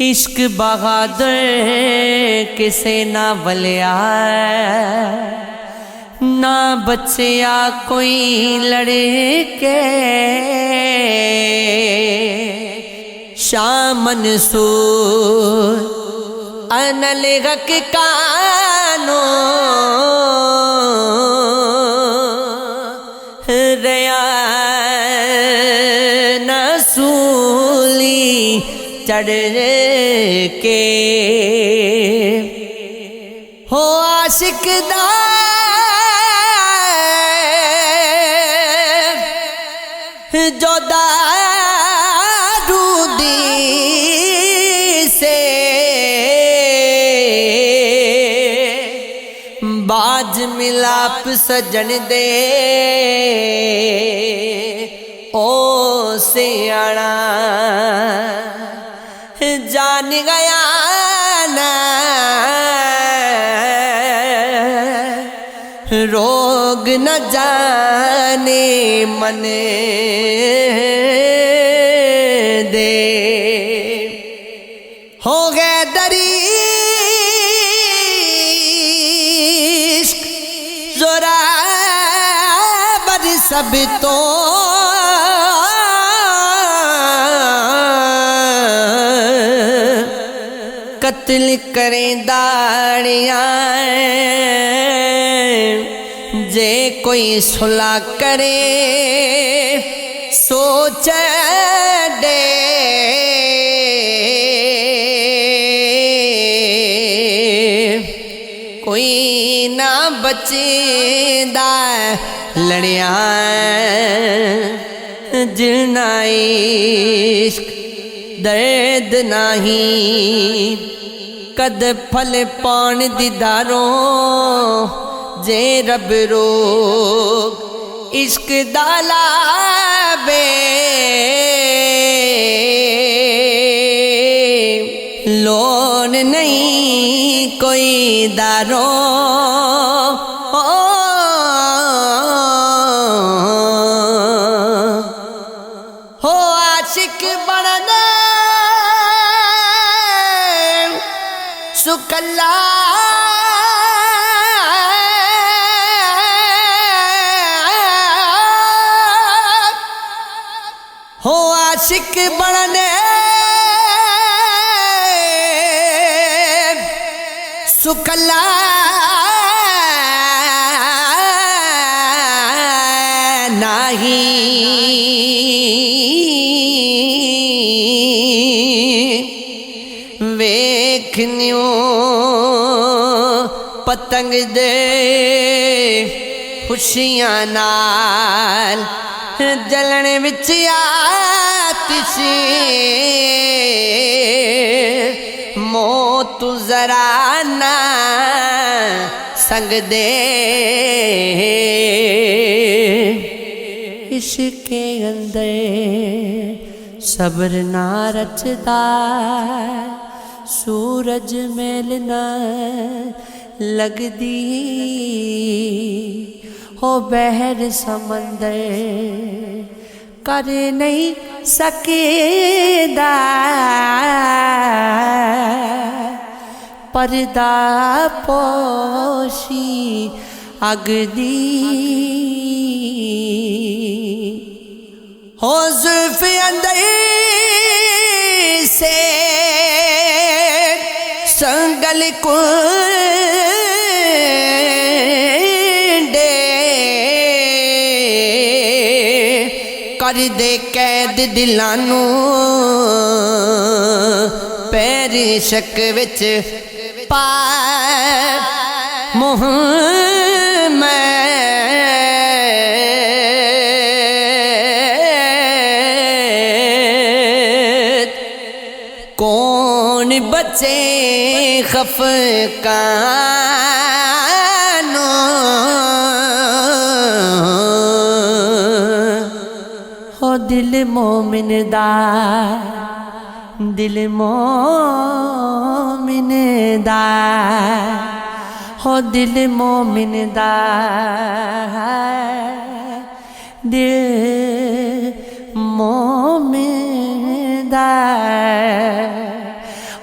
عشق بہادر کسے نہ ولیا نہ بچیا کوئی لڑکے شاہ منصور انل حق کانو ریا نسولی چڑھ کے ہو عاشق دا جو دارو دی سے باج ملاپ سجن دے او سیاڑا جان گیا نا روگ نہ جانے من دے ہو گئے دریشق زورابر سب تو قتل کریں داڑیاں جے کوئی صلح کرے سوچ دے کوئی نہ بچیندا لڑیاں جنا عشق درد نہیں کد پھل پان دیداروں جے رب روگ عشق دالا بے لون نہیں کوئی داروں ہو عاشق بڑھنے سکھ اللہ ہو عاشق بڑھنے سکھ اللہ نہیں ویکھنیوں پتنگ دے خوشیاں نال جلن وچ آتش موت ذرا نہ سنگ دے عشق کے اندر صبر نہ رچدا سورج میل نہ لگدی ہو بحر سمندر کر نہیں سکدا پردہ پوشی اگ دی ہو زلف اندر سے سنگل کنڈے کر دے قید دلانو پیر شک وچ پا محمد کون بچے خفقانو ہو دل مومن دا دل مومن دا ہو دل مومن دا دل مومن دا